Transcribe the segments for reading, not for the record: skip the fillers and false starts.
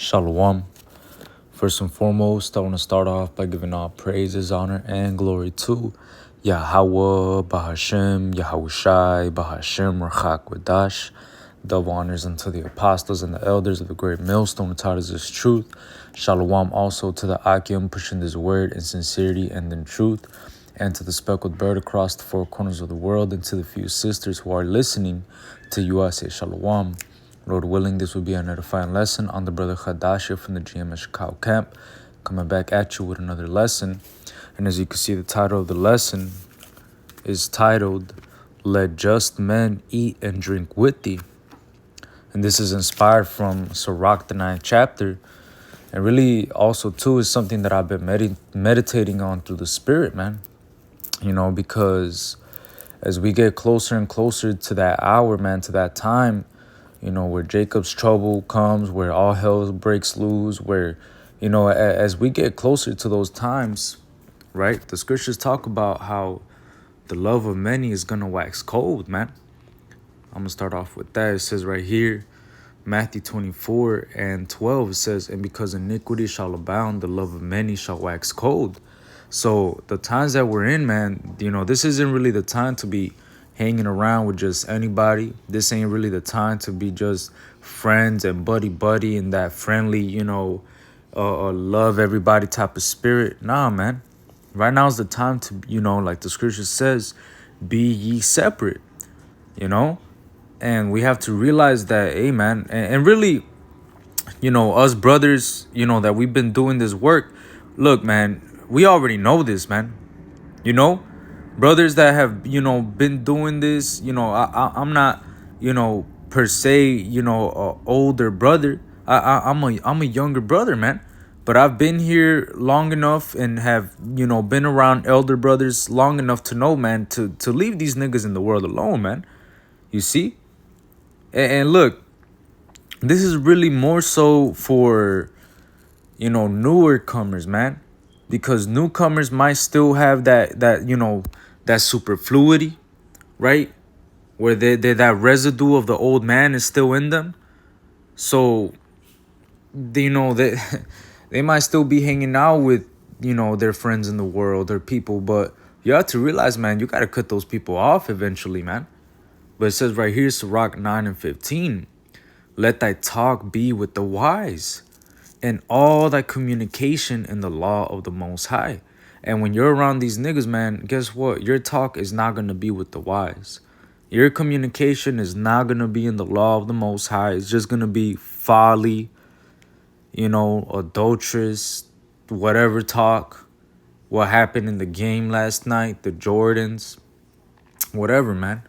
Shalom. First and foremost, I want to start off by giving all praises, honor, and glory to Yahweh, Bahashem, Yahushai, Bahashem, Rachak, Wadash. Double honors unto the apostles and the elders of the great millstone who taught us this truth. Shalom also to the Akim pushing this word in sincerity and in truth, and to the speckled bird across the four corners of the world, and to the few sisters who are listening to you. I say Shalom. Lord willing, this will be an edifying lesson on the brother Hadashah from the GMS Chicago camp, coming back at you with another lesson. And as you can see, the title of the lesson is titled, Let Just Men Eat and Drink with Thee. And this is inspired from Sirach, the 9th chapter. And really also, too, is something that I've been meditating on through the Spirit, man. You know, because as we get closer and closer to that hour, man, to that time, you know, where Jacob's trouble comes, where all hell breaks loose, where, you know, as we get closer to those times, right, the scriptures talk about how the love of many is going to wax cold, man. I'm going to start off with that. It says right here, Matthew 24:12, it says, and because iniquity shall abound, the love of many shall wax cold. So the times that we're in, man, you know, this isn't really the time to be hanging around with just anybody. This ain't really the time to be just friends and buddy and that friendly, you know, love everybody type of spirit. Nah, man. Right now is the time to, you know, like the scripture says, be ye separate, you know? And we have to realize that, hey, man, and really, you know, us brothers, you know, that we've been doing this work. Look, man, we already know this, man. You know, brothers that have, you know, been doing this, you know, I'm not, you know, per se, you know, older brother. I'm a younger brother, man. But I've been here long enough and have, you know, been around elder brothers long enough to know, man, to leave these niggas in the world alone, man. You see? And look, this is really more so for, you know, newer comers, man. Because newcomers might still have that you know, that superfluity, right? Where that residue of the old man is still in them. So, you know, they might still be hanging out with, you know, their friends in the world or people. But you have to realize, man, you got to cut those people off eventually, man. But it says right here, Sirach 9:15, let thy talk be with the wise, and all thy communication in the law of the Most High. And when you're around these niggas, man, guess what? Your talk is not going to be with the wise. Your communication is not going to be in the law of the Most High. It's just going to be folly, you know, adulterous, whatever talk. What happened in the game last night, the Jordans, whatever, man.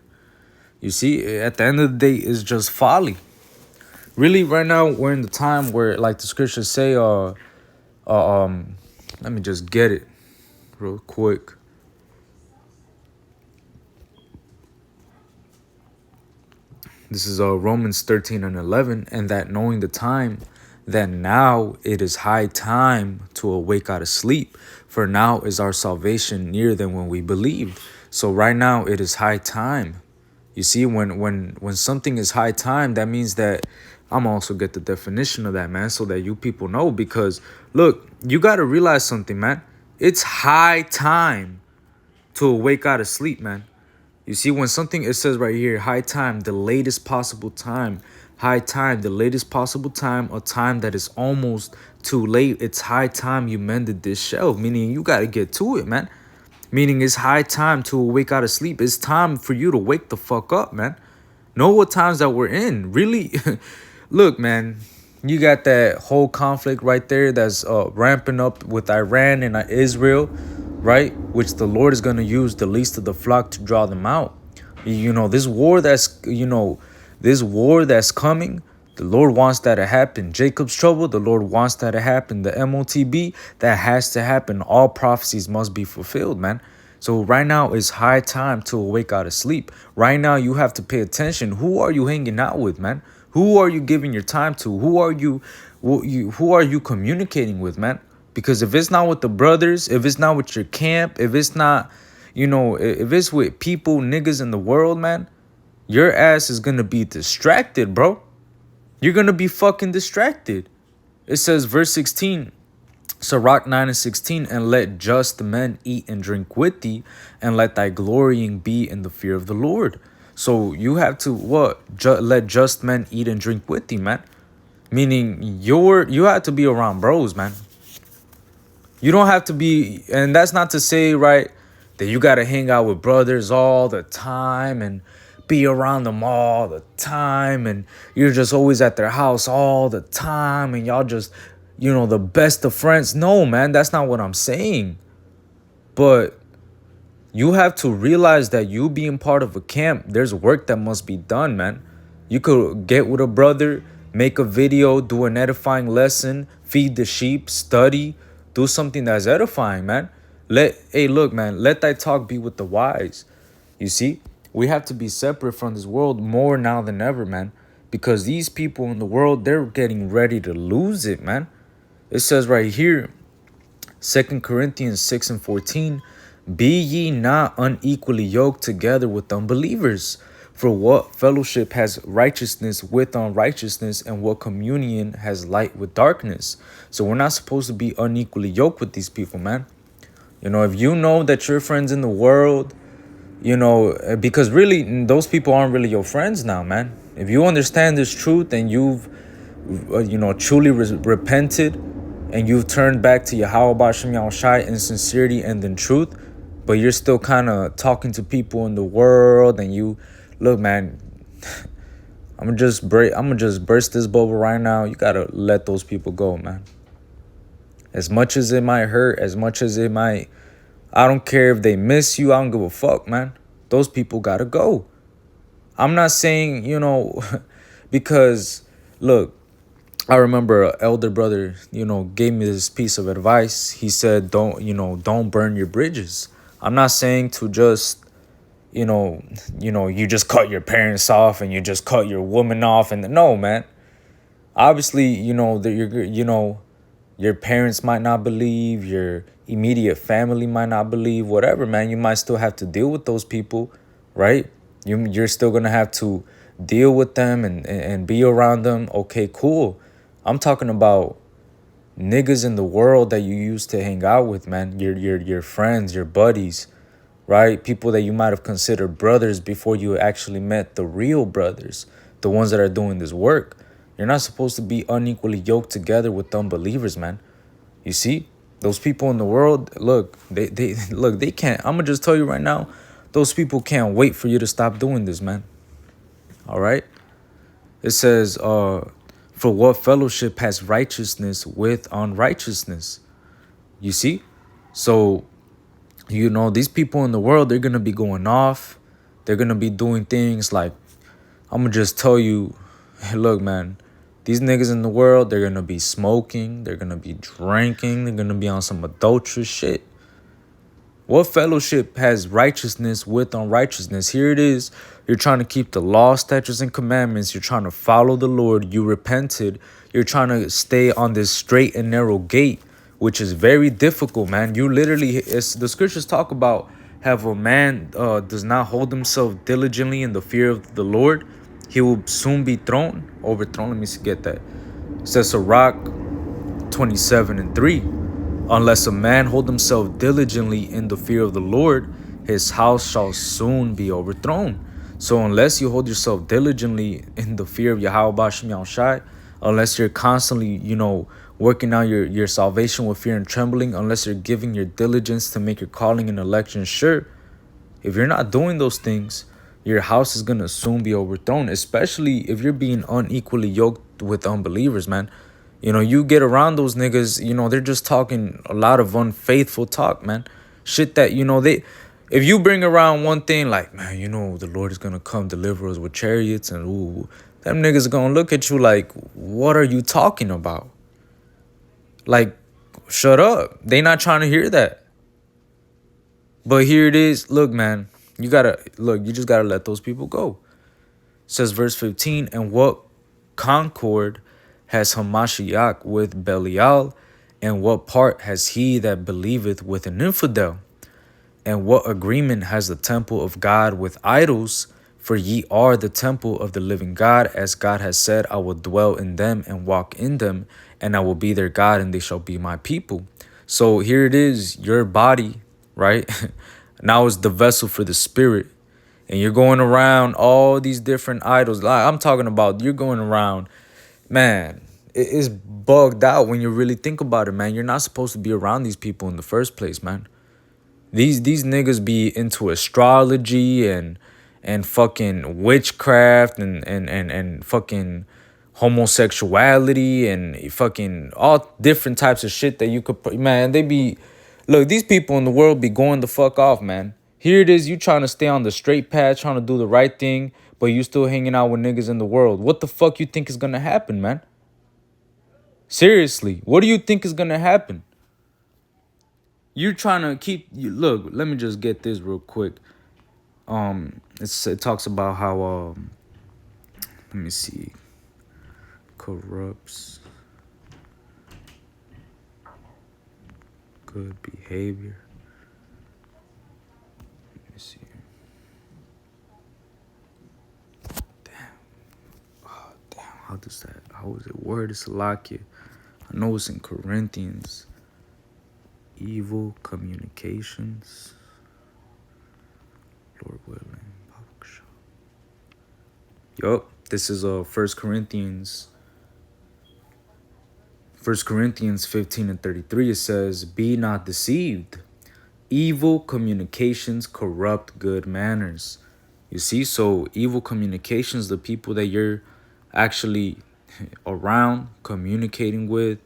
You see, at the end of the day, it's just folly. Really, right now, we're in the time where, like the scriptures say, let me just get it real quick. This is Romans 13:11, and that knowing the time, that now it is high time to awake out of sleep, for now is our salvation nearer than when we believed. So right now it is high time. You see, when something is high time, that means that I'm also get the definition of that, man, so that you people know. Because look, you got to realize something, man. It's high time to awake out of sleep, man. You see, when something, it says right here, high time, the latest possible time. High time, the latest possible time, a time that is almost too late. It's high time you mended this shelf, meaning you got to get to it, man. Meaning it's high time to wake out of sleep. It's time for you to wake the fuck up, man. Know what times that we're in. Really, look, man, you got that whole conflict right there that's ramping up with Iran and Israel, right? Which the Lord is going to use the least of the flock to draw them out. You know, this war that's coming, the Lord wants that to happen. Jacob's trouble, the Lord wants that to happen. The MOTB, that has to happen. All prophecies must be fulfilled, man. So right now it's high time to awake out of sleep. Right now you have to pay attention. Who are you hanging out with, man? Who are you giving your time to? Who are you communicating with, man? Because if it's not with the brothers, if it's not with your camp, if it's not, you know, if it's with people, niggas in the world, man, your ass is going to be distracted, bro. You're going to be fucking distracted. It says, verse 16, Sirach 9 and 16, and let just men eat and drink with thee, and let thy glorying be in the fear of the Lord. So you have to what? Let just men eat and drink with thee, man. Meaning you have to be around bros, man. You don't have to be, and that's not to say, right, that you got to hang out with brothers all the time and be around them all the time, and you're just always at their house all the time, and y'all just, the best of friends. No, man, that's not what I'm saying. But you have to realize that you being part of a camp, there's work that must be done, man. You could get with a brother, make a video, do an edifying lesson, feed the sheep, study, do something that's edifying, man. Hey, look, man, let thy talk be with the wise. You see, we have to be separate from this world more now than ever, man. Because these people in the world, they're getting ready to lose it, man. It says right here, 2 Corinthians 6 and 14, be ye not unequally yoked together with unbelievers. For what fellowship has righteousness with unrighteousness, and what communion has light with darkness? So we're not supposed to be unequally yoked with these people, man. If you know that your friends in the world, because really those people aren't really your friends now, man. If you understand this truth and you've, truly repented, and you've turned back to Yahweh B'Shem Yahushai in sincerity and in truth, but you're still kind of talking to people in the world, and you, look, man, I'm gonna just burst this bubble right now. You gotta let those people go, man. As much as it might hurt, as much as it might, I don't care if they miss you. I don't give a fuck, man. Those people gotta go. I'm not saying, because, look, I remember an elder brother, gave me this piece of advice. He said, don't burn your bridges. I'm not saying to just, you just cut your parents off and you just cut your woman off. And no, man. Obviously, your parents might not believe, your immediate family might not believe, whatever, man. You might still have to deal with those people, right? You're still going to have to deal with them and be around them. Okay, cool. I'm talking about niggas in the world that you used to hang out with, man. Your friends, your buddies, right? People that you might have considered brothers before you actually met the real brothers, the ones that are doing this work. You're not supposed to be unequally yoked together with unbelievers, man. You see, those people in the world, look, they can't. I'm gonna just tell you right now, those people can't wait for you to stop doing this, man. All right. It says, for what fellowship has righteousness with unrighteousness? You see? So, these people in the world, they're going to be going off. They're going to be doing things like, I'm going to just tell you, hey, look, man, these niggas in the world, they're going to be smoking. They're going to be drinking. They're going to be on some adulterous shit. What fellowship has righteousness with unrighteousness? Here it is. You're trying to keep the law, statutes, and commandments. You're trying to follow the Lord. You repented. You're trying to stay on this straight and narrow gate, which is very difficult, man. You literally, the scriptures talk about, have a man does not hold himself diligently in the fear of the Lord, he will soon be overthrown. Let me get that. It says Sirach 27 and 3. Unless a man hold himself diligently in the fear of the Lord, his house shall soon be overthrown. So unless you hold yourself diligently in the fear of Yahweh B'Shem Yahushai, unless you're constantly, working out your salvation with fear and trembling, unless you're giving your diligence to make your calling and election sure, if you're not doing those things, your house is going to soon be overthrown, especially if you're being unequally yoked with unbelievers, man. You get around those niggas, they're just talking a lot of unfaithful talk, man. Shit that, if you bring around one thing like, man, the Lord is going to come deliver us with chariots, and them niggas are going to look at you like, what are you talking about? Like, shut up. They not trying to hear that. But here it is. Look, man, you just got to let those people go. It says verse 15, and what concord has Hamashiach with Belial, and what part has he that believeth with an infidel? And what agreement has the temple of God with idols? For ye are the temple of the living God, as God has said, I will dwell in them and walk in them, and I will be their God, and they shall be my people. So here it is, your body, right? Now is the vessel for the spirit. And you're going around all these different idols. Like I'm talking about, you're going around, man, it's bugged out when you really think about it, man. You're not supposed to be around these people in the first place, man. These niggas be into astrology and fucking witchcraft and fucking homosexuality and fucking all different types of shit that you could man, they be look, these people in the world be going the fuck off, man. Here it is, you trying to stay on the straight path, trying to do the right thing, but you still hanging out with niggas in the world. What the fuck you think is gonna happen, man? Seriously, what do you think is gonna happen? You're trying to keep look, let me just get this real quick. It talks about how let me see, corrupts good behavior. Let me see. Damn, how is it worded, Salakia? I know it's in Corinthians. Evil communications. Lord willing. Yup, this is 1 Corinthians 15 and 33. It says, be not deceived. Evil communications corrupt good manners. You see, so evil communications, the people that you're actually around, communicating with,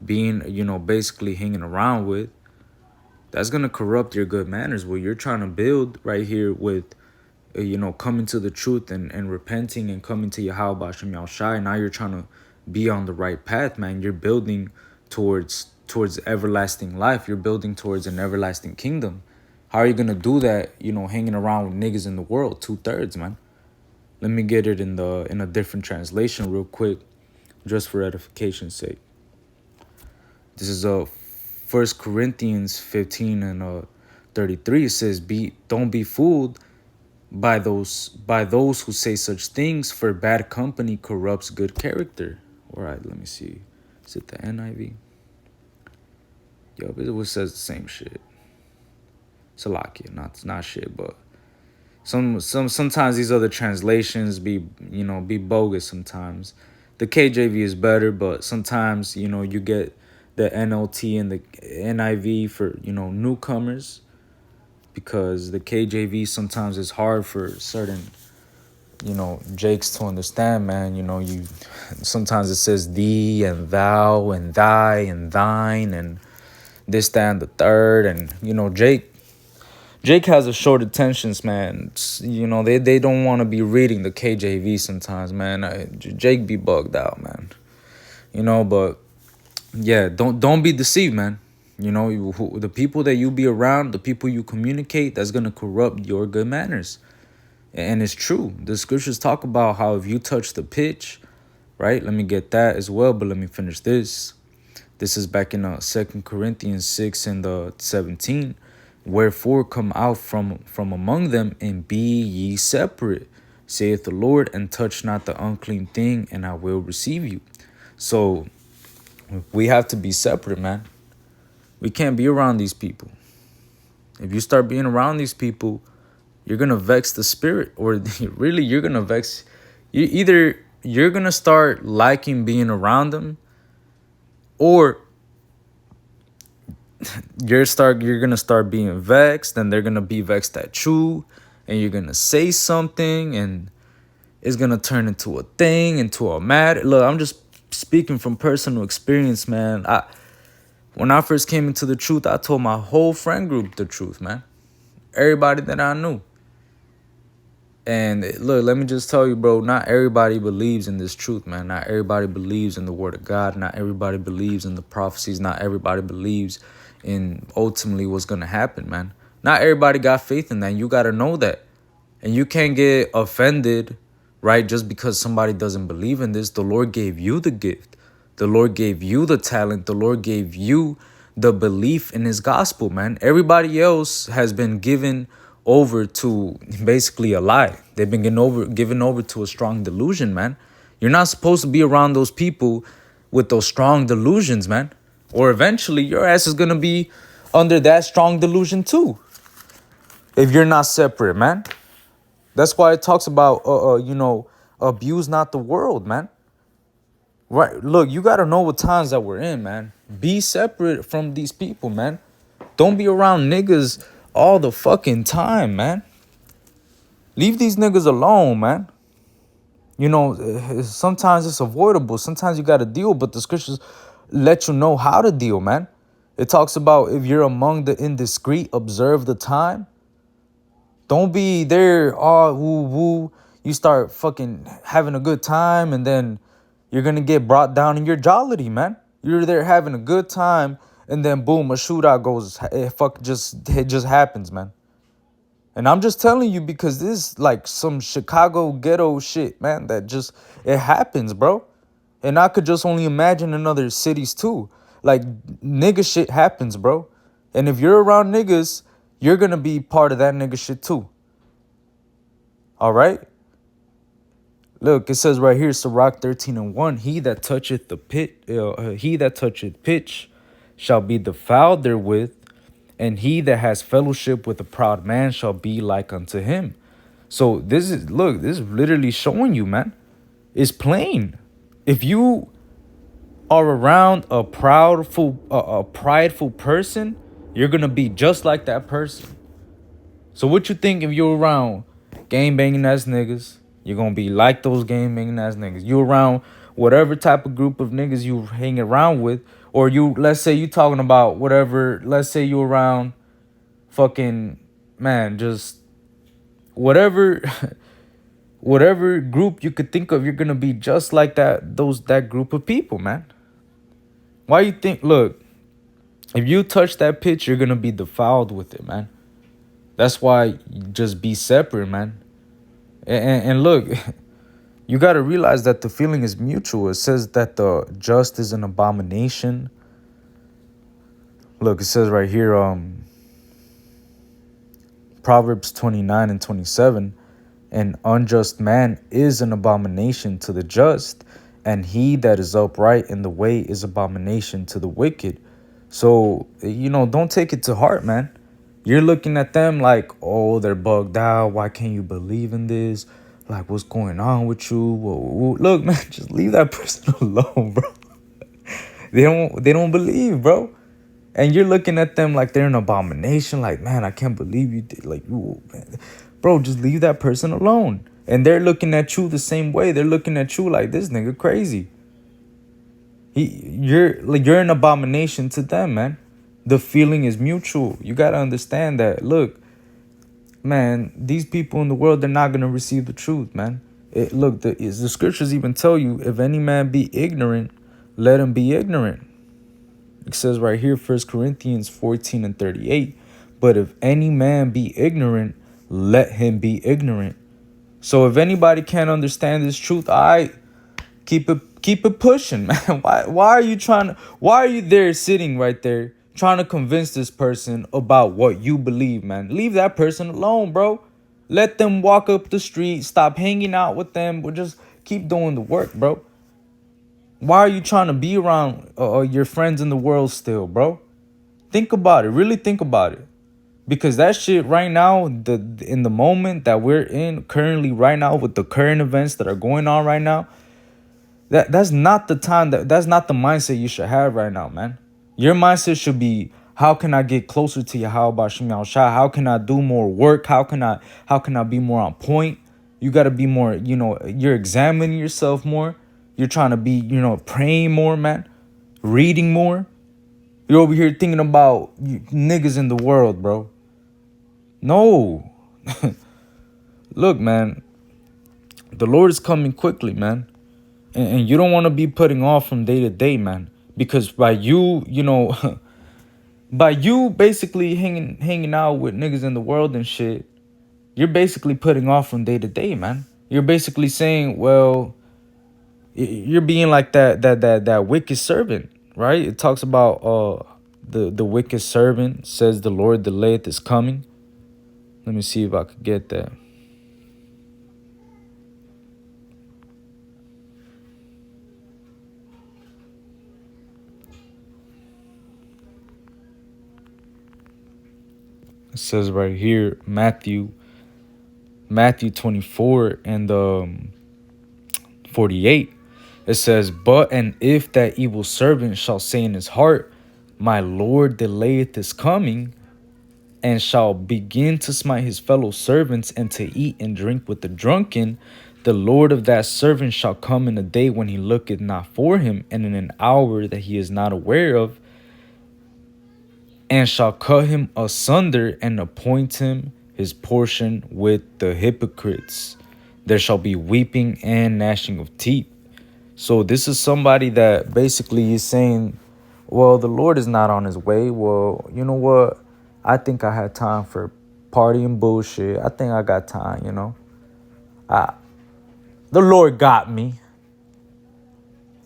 being, basically hanging around with, that's going to corrupt your good manners. What you're trying to build right here with, coming to the truth and repenting and coming to Yahweh B'Shem Yahushai. Now you're trying to be on the right path, man. You're building towards everlasting life. You're building towards an everlasting kingdom. How are you going to do that, hanging around with niggas in the world? 2/3, man. Let me get it in a different translation real quick, just for edification's sake. This is 1 Corinthians 15 and 33. It says, don't be fooled by those who say such things, for bad company corrupts good character. All right, let me see. Is it the NIV? Yo, it says the same shit. Salakia, not shit, but sometimes these other translations be bogus sometimes. The KJV is better, but sometimes, you get the NLT and the NIV for, newcomers, because the KJV sometimes is hard for certain, Jakes to understand, man. You sometimes it says thee and thou and thy and thine and this, that, and the third. And, Jake has a short attentions, man. They don't want to be reading the KJV sometimes, man. Jake be bugged out, man. But yeah, don't be deceived, man. The people that you be around, the people you communicate, that's going to corrupt your good manners. And it's true. The scriptures talk about how if you touch the pitch, right? Let me get that as well, but let me finish this. This is back in 2 Corinthians 6 and 17. Wherefore come out from among them and be ye separate, saith the Lord, and touch not the unclean thing, and I will receive you. So we have to be separate, man. We can't be around these people. If you start being around these people, you're going to vex the spirit, or really you're going to vex. Either you're going to start liking being around them, or you're going to start being vexed, and they're going to be vexed at you, and you're going to say something, and it's going to turn into a thing, into a matter. Look, I'm just speaking from personal experience, man. When I first came into the truth, I told my whole friend group the truth, man. Everybody that I knew. And look, let me just tell you, bro, not everybody believes in this truth, man. Not everybody believes in the word of God. Not everybody believes in the prophecies. Not everybody believes in ultimately what's going to happen, man. Not everybody got faith in that. You got to know that. And you can't get offended, right, just because somebody doesn't believe in this. The Lord gave you the gift. The Lord gave you the talent. The Lord gave you the belief in his gospel, man. Everybody else has been given over to basically a lie. They've been given over to a strong delusion, man. You're not supposed to be around those people with those strong delusions, man. Or eventually your ass is gonna be under that strong delusion too. If you're not separate, man. That's why it talks about abuse not the world, man. Right. Look, you gotta know what times that we're in, man. Be separate from these people, man. Don't be around niggas all the fucking time, man. Leave these niggas alone, man. You know, sometimes it's avoidable. Sometimes you got to deal, but the scriptures let you know how to deal, man. It talks about if you're among the indiscreet, observe the time. Don't be there, all woo woo. You start fucking having a good time, and then you're going to get brought down in your jollity, man. You're there having a good time, and then boom, a shootout goes. It just happens, man. And I'm just telling you because this is like some Chicago ghetto shit, man, that just, it happens, bro. And I could just only imagine in other cities too. Like, nigga shit happens, bro. And if you're around niggas, you're going to be part of that nigga shit too. All right? Look, it says right here, Sirach 13:1, he that toucheth pitch shall be defiled therewith, and he that has fellowship with a proud man shall be like unto him. So this is literally showing you, man. It's plain. If you are around a prideful person, you're gonna be just like that person. So what you think if you're around gang banging ass niggas? You're gonna be like those gang banging ass niggas. You around whatever type of group of niggas you hang around with, or let's say you talking about whatever. Let's say you around fucking, man, just whatever whatever group you could think of, you're gonna be just like that group of people, man. Why you think? Look, if you touch that pitch, you're gonna be defiled with it, man. That's why you just be separate, man. And look, you got to realize that the feeling is mutual. It says that the just is an abomination. Look, it says right here, Proverbs 29:27, an unjust man is an abomination to the just, and he that is upright in the way is abomination to the wicked. So, don't take it to heart, man. You're looking at them like, oh, they're bugged out. Why can't you believe in this? Like, what's going on with you? Whoa. Look, man, just leave that person alone, bro. They don't believe, bro. And you're looking at them like they're an abomination. Like, man, I can't believe you did. Like, ooh, man. Bro, just leave that person alone. And they're looking at you the same way. They're looking at you like, this nigga crazy. You're an abomination to them, man. The feeling is mutual. You got to understand that. Look, man, these people in the world, they're not going to receive the truth, man. The scriptures even tell you, if any man be ignorant, let him be ignorant. It says right here, 1 Corinthians 14:38, but if any man be ignorant, let him be ignorant. So if anybody can't understand this truth, keep it pushing, man. Why are you there sitting right there trying to convince this person about what you believe, man? Leave that person alone, bro. Let them walk up the street. Stop hanging out with them. Or just keep doing the work, bro. Why are you trying to be around your friends in the world still, bro? Think about it. Really think about it. Because that shit right now, in the moment that we're in currently right now with the current events that are going on right now, that's not the time, that's not the mindset you should have right now, man. Your mindset should be, how can I get closer to Yahweh Shem Yahushua? How can I do more work? How can I be more on point? You got to be more, you're examining yourself more. You're trying to be, praying more, man. Reading more. You're over here thinking about niggas in the world, bro. No. Look, man. The Lord is coming quickly, man. And you don't want to be putting off from day to day, man. Because by you, by you basically hanging out with niggas in the world and shit, you're basically putting off from day to day, man. You're basically saying, well, you're being like that wicked servant, right? It talks about the wicked servant, says the Lord delayeth his coming. Let me see if I could get that. It says right here, Matthew 24 and 48. It says, "But and if that evil servant shall say in his heart, my Lord delayeth his coming, and shall begin to smite his fellow servants and to eat and drink with the drunken, the Lord of that servant shall come in a day when he looketh not for him, and in an hour that he is not aware of, and shall cut him asunder and appoint him his portion with the hypocrites. There shall be weeping and gnashing of teeth." So this is somebody that basically is saying, well, the Lord is not on his way. Well, you know what? I think I had time for party and bullshit. I think I got time, you know. The Lord got me.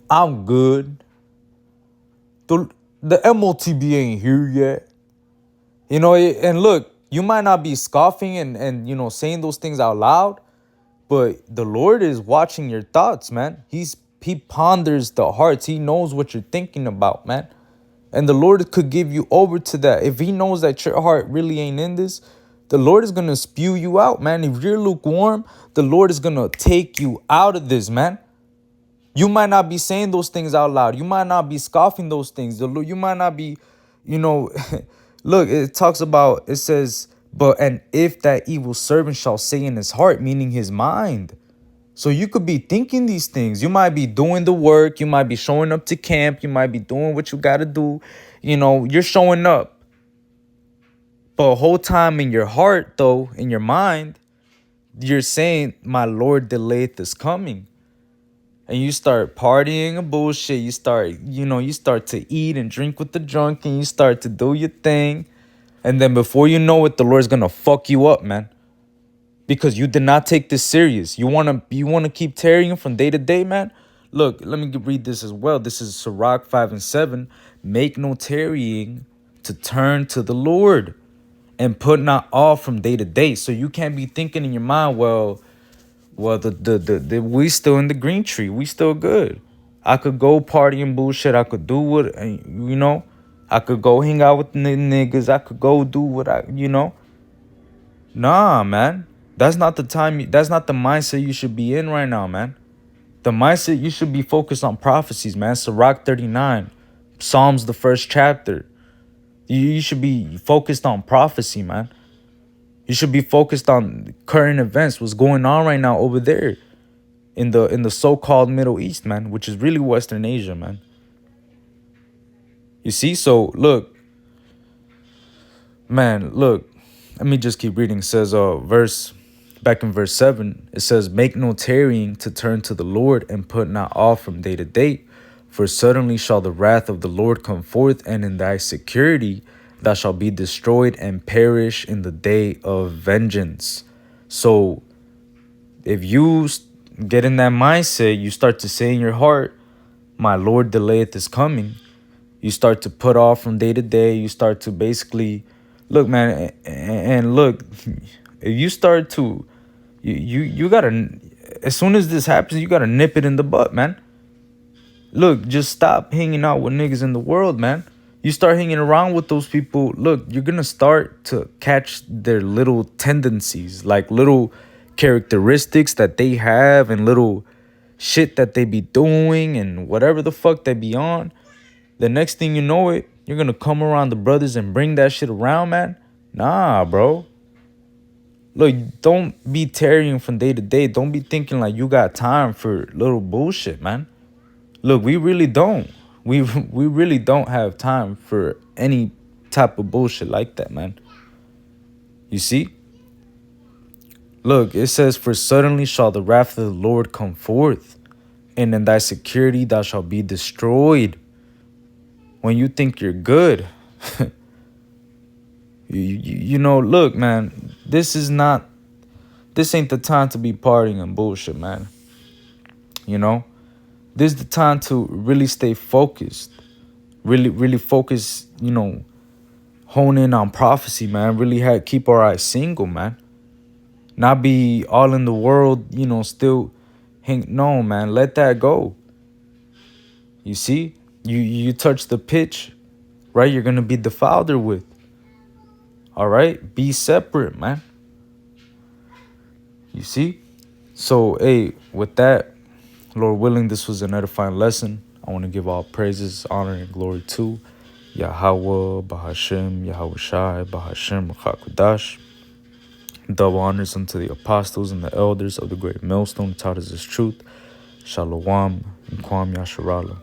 I'm good. The MOTB ain't here yet. You know, and look, you might not be scoffing and you know, saying those things out loud, but the Lord is watching your thoughts, man. He ponders the hearts. He knows what you're thinking about, man. And the Lord could give you over to that. If he knows that your heart really ain't in this, the Lord is going to spew you out, man. If you're lukewarm, the Lord is going to take you out of this, man. You might not be saying those things out loud. You might not be scoffing those things. You might not be, you know, look, it talks about, it says, "But and if that evil servant shall say in his heart," meaning his mind. So you could be thinking these things. You might be doing the work. You might be showing up to camp. You might be doing what you got to do. You know, you're showing up. But whole time in your heart, though, in your mind, you're saying, "My Lord delayeth is coming." And you start partying and bullshit. You start to eat and drink with the drunk, and you start to do your thing. And then before you know it, the Lord's going to fuck you up, man. Because you did not take this serious. You wanna keep tarrying from day to day, man? Look, let me read this as well. This is Sirach 5 and 7. "Make no tarrying to turn to the Lord, and put not off from day to day." So you can't be thinking in your mind, well, we still in the green tree. We still good. I could go party and bullshit. I could do what, you know. I could go hang out with the niggas. I could go do what you know. Nah, man. That's not the time. That's not the mindset you should be in right now, man. The mindset you should be focused on prophecies, man. Sirach 39, Psalms, the first chapter. You should be focused on prophecy, man. You should be focused on current events, what's going on right now over there in the so-called Middle East, man, which is really Western Asia, man. You see? So look, man, look. Let me just keep reading. It says, back in verse 7, it says, "Make no tarrying to turn to the Lord, and put not off from day to day. For suddenly shall the wrath of the Lord come forth, and in thy security thou shalt be destroyed and perish in the day of vengeance." So if you get in that mindset, you start to say in your heart, "My Lord delayeth is coming." You start to put off from day to day. You start to basically, look, man, and look, if you start to, you gotta, as soon as this happens, you gotta nip it in the butt, man. Look, just stop hanging out with niggas in the world, man. You start hanging around with those people, look, you're gonna start to catch their little tendencies, like little characteristics that they have and little shit that they be doing and whatever the fuck they be on. The next thing you know it, you're gonna come around the brothers and bring that shit around, man. Nah, bro. Look, don't be tarrying from day to day. Don't be thinking like you got time for little bullshit, man. Look, we really don't. We really don't have time for any type of bullshit like that, man. You see? Look, it says, "For suddenly shall the wrath of the Lord come forth, and in thy security thou shalt be destroyed." When you think you're good, you know, look, man, this ain't the time to be partying and bullshit, man. You know, this is the time to really stay focused, really focus, you know, hone in on prophecy, man. Really keep our eyes single, man. Not be all in the world, still no, man. Let that go. You see? You touch the pitch, right? You're gonna be defiled with. All right? Be separate, man. You see? So, hey, with that, Lord willing, this was an edifying lesson. I want to give all praises, honor, and glory to Yahweh, Bahashem, Yahweh Shai, Bahashem, Chakudash. Double honors unto the apostles and the elders of the great millstone taught us this truth. Shalom and Kwam Yasharala.